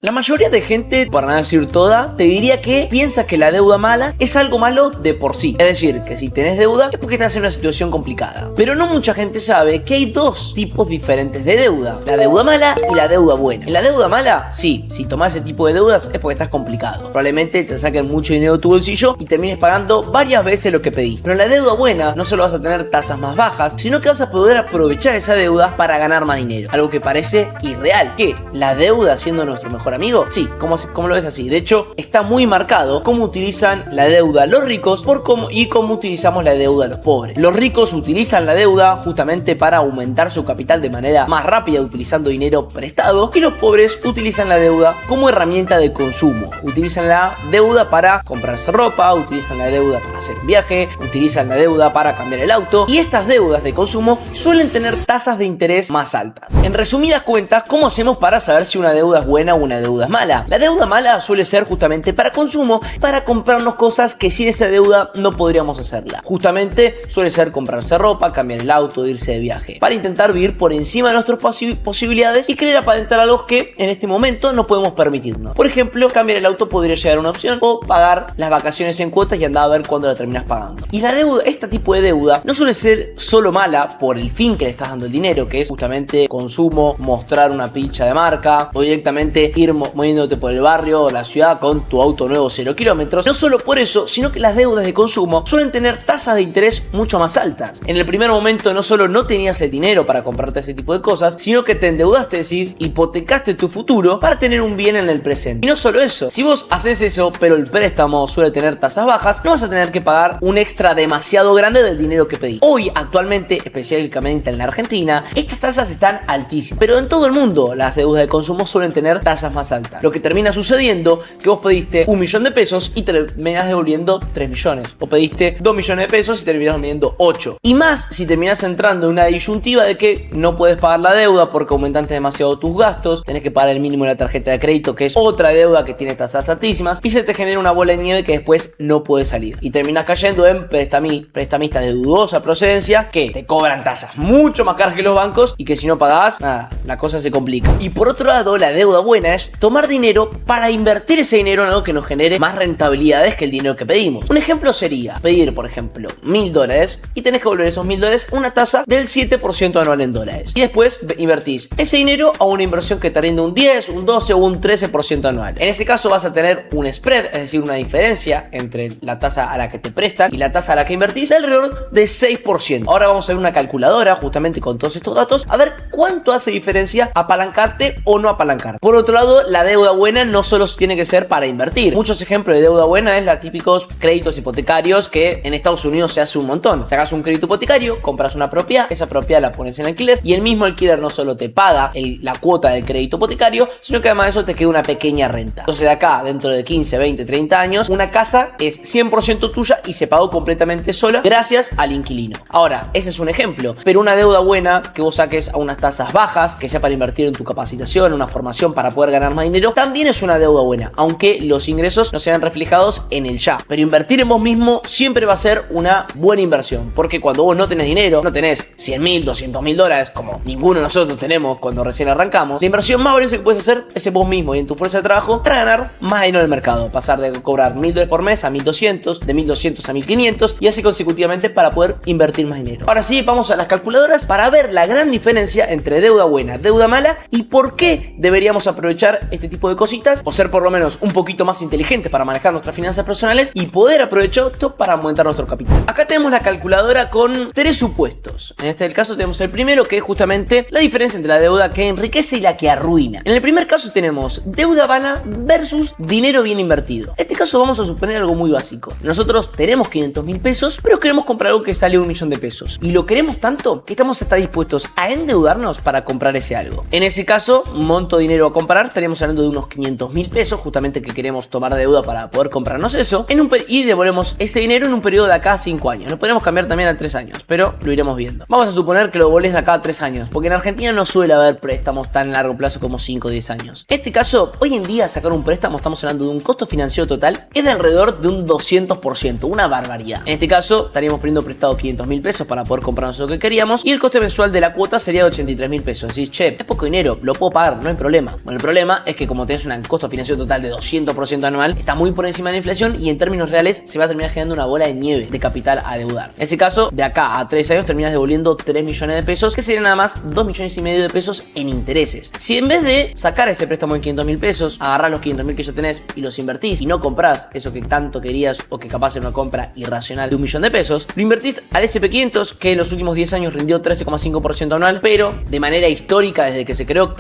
La mayoría de gente, para no decir toda, te diría que piensa que la deuda mala es algo malo de por sí. Es decir, que si tenés deuda es porque estás en una situación complicada. Pero no mucha gente sabe que hay dos tipos diferentes de deuda: la deuda mala y la deuda buena. En la deuda mala, sí, si tomás ese tipo de deudas es porque estás complicado. Probablemente te saquen mucho dinero de tu bolsillo y termines pagando varias veces lo que pediste. Pero en la deuda buena no solo vas a tener tasas más bajas, sino que vas a poder aprovechar esa deuda para ganar más dinero. Algo que parece irreal. ¿Qué? ¿La deuda siendo nuestro mejor amigo? Sí, como lo ves así. De hecho, está muy marcado cómo utilizan la deuda los ricos y cómo utilizamos la deuda los pobres. Los ricos utilizan la deuda justamente para aumentar su capital de manera más rápida utilizando dinero prestado, y los pobres utilizan la deuda como herramienta de consumo. Utilizan la deuda para comprarse ropa, utilizan la deuda para hacer un viaje, utilizan la deuda para cambiar el auto, y estas deudas de consumo suelen tener tasas de interés más altas. En resumidas cuentas, ¿cómo hacemos para saber si una deuda es buena o una deuda es mala? La deuda mala suele ser justamente para consumo, para comprarnos cosas que sin esa deuda no podríamos hacerla. Justamente suele ser comprarse ropa, cambiar el auto, irse de viaje, para intentar vivir por encima de nuestras posibilidades y querer aparentar algo que en este momento no podemos permitirnos. Por ejemplo, cambiar el auto podría llegar a una opción, o pagar las vacaciones en cuotas y andar a ver cuándo la terminas pagando. Y la deuda, este tipo de deuda, no suele ser solo mala por el fin que le estás dando el dinero, que es justamente consumo, mostrar una pincha de marca, o directamente ir moviéndote por el barrio o la ciudad con tu auto nuevo 0 kilómetros. No solo por eso, sino que las deudas de consumo suelen tener tasas de interés mucho más altas. En el primer momento no solo no tenías el dinero para comprarte ese tipo de cosas, sino que te endeudaste, es decir, hipotecaste tu futuro para tener un bien en el presente. Y no solo eso, si vos haces eso, pero el préstamo suele tener tasas bajas, no vas a tener que pagar un extra demasiado grande del dinero que pedís. Hoy, actualmente, específicamente en la Argentina, estas tasas están altísimas, pero en todo el mundo las deudas de consumo suelen tener tasas más altas. Lo que termina sucediendo que vos pediste 1 millón de pesos y terminás devolviendo 3 millones. O pediste 2 millones de pesos y terminás devolviendo 8. Y más si terminás entrando en una disyuntiva de que no puedes pagar la deuda porque aumentaste demasiado tus gastos, tenés que pagar el mínimo de la tarjeta de crédito, que es otra deuda que tiene tasas altísimas, y se te genera una bola de nieve que después no puedes salir. Y terminás cayendo en prestamistas de dudosa procedencia que te cobran tasas mucho más caras que los bancos, y que si no pagás, nada, la cosa se complica. Y por otro lado, la deuda buena es tomar dinero para invertir ese dinero en algo que nos genere más rentabilidades que el dinero que pedimos. Un ejemplo sería pedir, por ejemplo, $1000 y tenés que volver esos $1000 a una tasa del 7% anual en dólares. Y después invertís ese dinero a una inversión que te rinde un 10, un 12 o un 13% anual. En ese caso vas a tener un spread, es decir, una diferencia entre la tasa a la que te prestan y la tasa a la que invertís de alrededor de 6%. Ahora vamos a ver una calculadora justamente con todos estos datos, a ver cuánto hace diferencia apalancarte o no apalancarte. Por otro lado, la deuda buena no solo tiene que ser para invertir. Muchos ejemplos de deuda buena es los típicos créditos hipotecarios que en Estados Unidos se hace un montón. Sacas un crédito hipotecario, compras una propiedad, esa propiedad la pones en alquiler y el mismo alquiler no solo te paga la cuota del crédito hipotecario, sino que además de eso te queda una pequeña renta. Entonces de acá, dentro de 15, 20, 30 años, una casa es 100% tuya y se pagó completamente sola gracias al inquilino. Ahora, ese es un ejemplo, pero una deuda buena que vos saques a unas tasas bajas, que sea para invertir en tu capacitación, una formación para poder ganar más dinero, también es una deuda buena, aunque los ingresos no se vean reflejados en el ya. Pero invertir en vos mismo siempre va a ser una buena inversión, porque cuando vos no tenés dinero, no tenés 100.000, 200.000 dólares, como ninguno de nosotros tenemos cuando recién arrancamos, la inversión más valiosa que puedes hacer es en vos mismo y en tu fuerza de trabajo para ganar más dinero en el mercado. Pasar de cobrar $1000 por mes a 1200, de 1200 a 1500 y así consecutivamente para poder invertir más dinero. Ahora sí, vamos a las calculadoras para ver la gran diferencia entre deuda buena, deuda mala y por qué deberíamos aprovechar este tipo de cositas o ser por lo menos un poquito más inteligentes para manejar nuestras finanzas personales y poder aprovechar esto para aumentar nuestro capital. Acá tenemos la calculadora con 3 supuestos. En este caso tenemos el primero, que es justamente la diferencia entre la deuda que enriquece y la que arruina. En el primer caso tenemos deuda mala versus dinero bien invertido. En este caso vamos a suponer algo muy básico. Nosotros tenemos 500.000 pesos, pero queremos comprar algo que sale 1 millón de pesos. Y lo queremos tanto que estamos hasta dispuestos a endeudarnos para comprar ese algo. En ese caso, monto de dinero a comprar, estaríamos hablando de unos 500.000 pesos, justamente que queremos tomar deuda para poder comprarnos eso, y devolvemos ese dinero en un periodo de acá a 5 años. Lo podemos cambiar también a 3 años, pero lo iremos viendo. Vamos a suponer que lo volvés de acá a 3 años, porque en Argentina no suele haber préstamos tan largo plazo como 5 o 10 años. En este caso, hoy en día sacar un préstamo, estamos hablando de un costo financiero total, es de alrededor de un 200%, una barbaridad. En este caso, estaríamos pidiendo prestado 500.000 pesos para poder comprarnos lo que queríamos, y el coste mensual de la cuota sería de 83.000 pesos. Decís, che, es poco dinero, lo puedo pagar, no hay problema. Bueno, el problema problema es que como tenés un costo financiero total de 200% anual, está muy por encima de la inflación y en términos reales se va a terminar generando una bola de nieve de capital a deudar. En ese caso, de acá a 3 años terminas devolviendo 3 millones de pesos, que serían nada más 2 millones y medio de pesos en intereses. Si en vez de sacar ese préstamo en 500.000 pesos, agarrás los 500.000 que ya tenés y los invertís y no comprás eso que tanto querías o que capaz era una compra irracional de 1 millón de pesos, lo invertís al SP500, que en los últimos 10 años rindió 13,5% anual, pero de manera histórica desde que se creó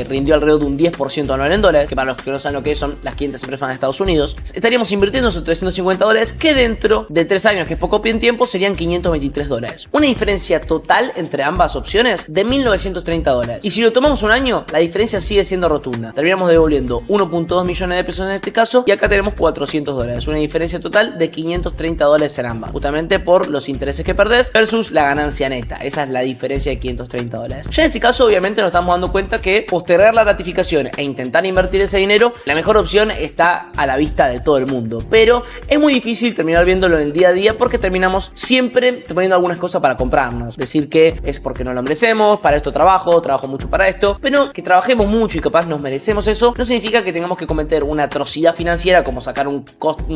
rindió alrededor de un 10% anual en dólares, que para los que no saben lo que son las 500 empresas de Estados Unidos, estaríamos invirtiendo esos $350 que dentro de 3 años, que es poco tiempo, serían $523. Una diferencia total entre ambas opciones de $1.930. Y si lo tomamos un año, la diferencia sigue siendo rotunda. Terminamos devolviendo 1.2 millones de pesos en este caso y acá tenemos $400. Una diferencia total de $530 en ambas, justamente por los intereses que perdés versus la ganancia neta. Esa es la diferencia de $530. Ya en este caso, obviamente, nos estamos dando cuenta que postergar la ratificación e intentar invertir ese dinero, la mejor opción está a la vista de todo el mundo, pero es muy difícil terminar viéndolo en el día a día porque terminamos siempre poniendo algunas cosas para comprarnos, decir que es porque no lo merecemos, para esto trabajo mucho para esto, pero que trabajemos mucho y capaz nos merecemos eso, no significa que tengamos que cometer una atrocidad financiera como sacar un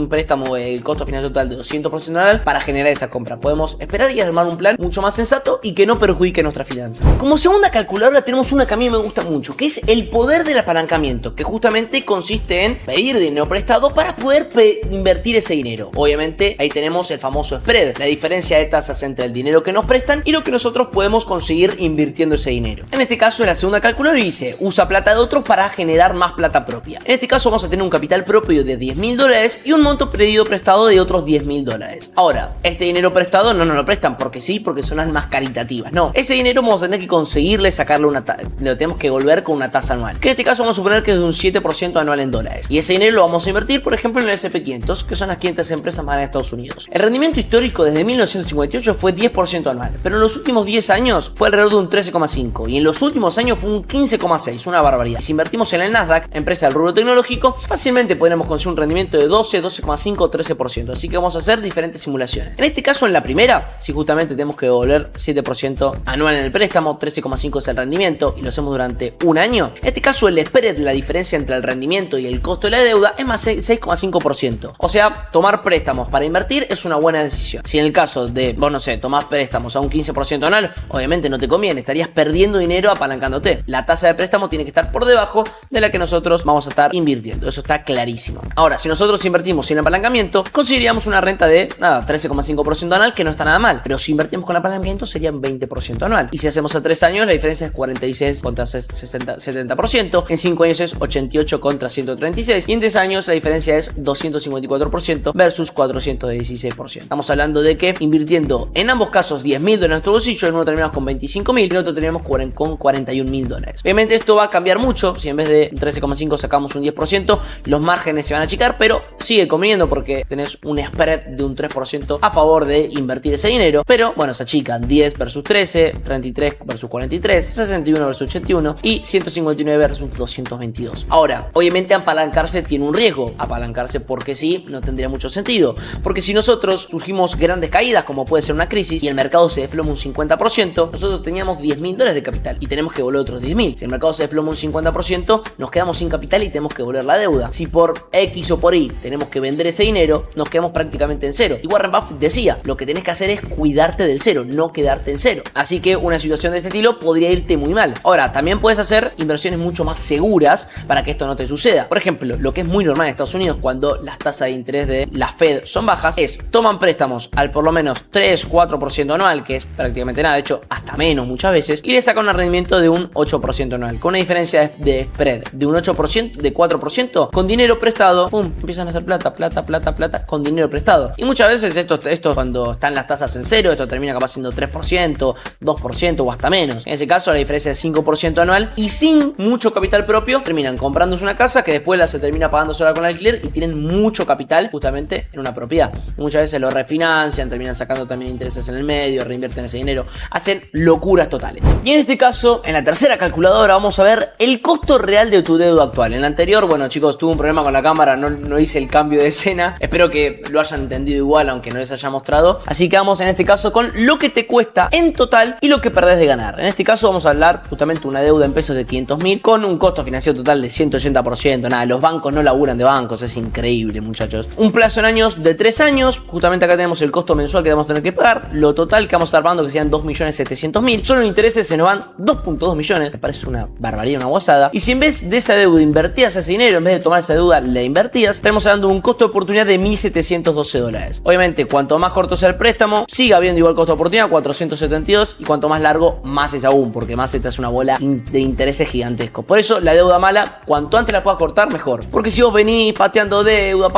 préstamo, el costo financiero total de 200% anual para generar esa compra. Podemos esperar y armar un plan mucho más sensato y que no perjudique nuestra finanza. Como segunda calculadora tenemos una que a mí me gusta mucho, que es el poder del apalancamiento, que justamente consiste en pedir dinero prestado para poder invertir ese dinero. Obviamente ahí tenemos el famoso spread, la diferencia de tasas entre el dinero que nos prestan y lo que nosotros podemos conseguir invirtiendo ese dinero. En este caso, en la segunda calculadora dice, usa plata de otros para generar más plata propia. En este caso vamos a tener un capital propio de $10.000 y un monto pedido prestado de otros $10.000. Ahora, este dinero prestado no nos lo prestan porque sí, porque son almas caritativas. No, ese dinero vamos a tener que conseguirle sacarle lo tenemos que volver con una tasa anual, que en este caso vamos a suponer que es de un 7% anual en dólares. Y ese dinero lo vamos a invertir, por ejemplo, en el SP500, que son las 500 empresas más grandes de Estados Unidos. El rendimiento histórico desde 1958 fue 10% anual, pero en los últimos 10 años fue alrededor de un 13,5% y en los últimos años fue un 15,6%, una barbaridad. Si invertimos en el Nasdaq, empresa del rubro tecnológico, fácilmente podremos conseguir un rendimiento de 12, 12,5 o 13%, así que vamos a hacer diferentes simulaciones. En este caso, en la primera, si justamente tenemos que devolver 7% anual en el préstamo, 13,5 es el rendimiento y lo hacemos durante un año, en este caso el spread, la diferencia entre el rendimiento y el costo de la deuda, es más 6,5%. O sea, tomar préstamos para invertir es una buena decisión. Si en el caso de, vos no sé, tomás préstamos a un 15% anual, obviamente no te conviene, estarías perdiendo dinero apalancándote. La tasa de préstamo tiene que estar por debajo de la que nosotros vamos a estar invirtiendo, eso está clarísimo. Ahora, si nosotros invertimos sin apalancamiento, conseguiríamos una renta de, 13,5% anual, que no está nada mal, pero si invertimos con apalancamiento serían 20% anual. Y si hacemos a 3 años, la diferencia es 46 contra 70%, en 5 años es 88 contra 136, y en 3 años la diferencia es 254% versus 416%. Estamos hablando de que invirtiendo en ambos casos $10.000 de nuestro bolsillo, en uno terminamos con $25.000 y en otro terminamos con $41.000. Obviamente esto va a cambiar mucho, si en vez de 13,5 sacamos un 10%, los márgenes se van a achicar, pero sigue conveniendo porque tenés un spread de un 3% a favor de invertir ese dinero, pero bueno, se achican 10 versus 13, 33 versus 43, 61 versus 81 y 159 versus 222. Ahora, obviamente apalancarse tiene un riesgo, apalancarse porque sí, no tendría mucho sentido, porque si nosotros surgimos grandes caídas, como puede ser una crisis, y el mercado se desploma un 50%, nosotros teníamos $10.000 de capital y tenemos que devolver otros 10.000. Si el mercado se desploma un 50%, nos quedamos sin capital y tenemos que devolver la deuda. Si por X o por Y tenemos que vender ese dinero, nos quedamos prácticamente en cero. Y Warren Buffett decía, lo que tenés que hacer es cuidarte del cero, no quedarte en cero. Así que una situación de este estilo podría irte muy mal. Ahora, también puedes hacer inversiones mucho más seguras para que esto no te suceda. Por ejemplo, lo que es muy normal en Estados Unidos cuando las tasas de interés de la Fed son bajas es, toman préstamos al por lo menos 3-4% anual, que es prácticamente nada, de hecho hasta menos muchas veces, y le sacan un rendimiento de un 8% anual, con una diferencia de spread de un 8%, de 4%, con dinero prestado, pum, empiezan a hacer plata con dinero prestado. Y muchas veces esto cuando están las tasas en cero, esto termina capaz siendo 3%, 2% o hasta menos. En ese caso la diferencia es 5% anual y sin mucho capital propio terminan comprándose una casa que después se termina pagando sola con alquiler y tienen mucho capital justamente en una propiedad. Y muchas veces lo refinancian, terminan sacando también intereses en el medio, reinvierten ese dinero, hacen locuras totales. Y en este caso, en la tercera calculadora vamos a ver el costo real de tu deuda actual. En la anterior, bueno chicos, tuve un problema con la cámara, no hice el cambio de escena, espero que lo hayan entendido igual aunque no les haya mostrado. Así que vamos en este caso con lo que te cuesta en total y lo que perdés de ganar. En este caso vamos a hablar justamente de una deuda en pesos de 500.000 con un costo costo financiero total de 180%, nada, los bancos no laburan de bancos, es increíble, muchachos. Un plazo en años de 3 años, justamente acá tenemos el costo mensual que vamos a tener que pagar, lo total que vamos a estar pagando que sean 2.700.000, solo en intereses se nos van 2.2 millones, me parece una barbaridad, una guasada. Y si en vez de esa deuda invertías ese dinero, en vez de tomar esa deuda la invertías, estaremos hablando de un costo de oportunidad de $1.712. Obviamente, cuanto más corto sea el préstamo, sigue habiendo igual costo de oportunidad, 472, y cuanto más largo, más es aún, porque más esta es una bola de intereses gigantescos. Por eso, la deuda mala, cuanto antes la puedas cortar, mejor. Porque si vos venís pateando deuda,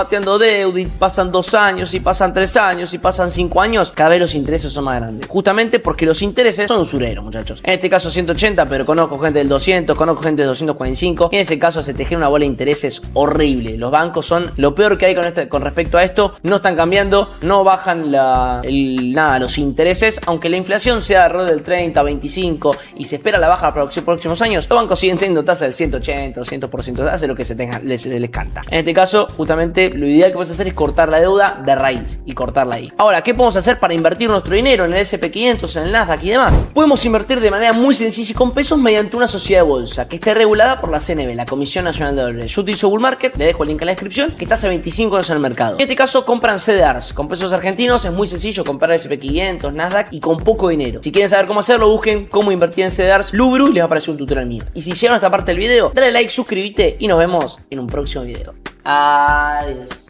y pasan 2 años, y pasan 3 años, y pasan 5 años, cada vez los intereses son más grandes. Justamente porque los intereses son usureros, muchachos. En este caso 180, pero conozco gente del 200, conozco gente del 245. En ese caso se te genera una bola de intereses horrible. Los bancos son lo peor que hay con respecto a esto. No están cambiando, no bajan los intereses, aunque la inflación sea alrededor del 30, 25 y se espera la baja para los próximos años. Los bancos siguen teniendo tasa del 180, 200%, hace lo que les canta. En este caso, justamente lo ideal que puedes hacer es cortar la deuda de raíz y cortarla ahí. Ahora, ¿qué podemos hacer para invertir nuestro dinero en el SP500, en el Nasdaq y demás? Podemos invertir de manera muy sencilla y con pesos mediante una sociedad de bolsa que esté regulada por la CNB, la Comisión Nacional de Valores. Yo utilizo Bull Market, le dejo el link en la descripción, que está hace 25 años en el mercado. En este caso compran CDRs con pesos argentinos, es muy sencillo comprar SP500, Nasdaq y con poco dinero. Si quieren saber cómo hacerlo, busquen cómo invertir en CDRs Lubru y les va a aparecer un tutorial mío. Y si llegaron a esta parte del video, dale like, suscríbete y nos vemos en un próximo video. Adiós.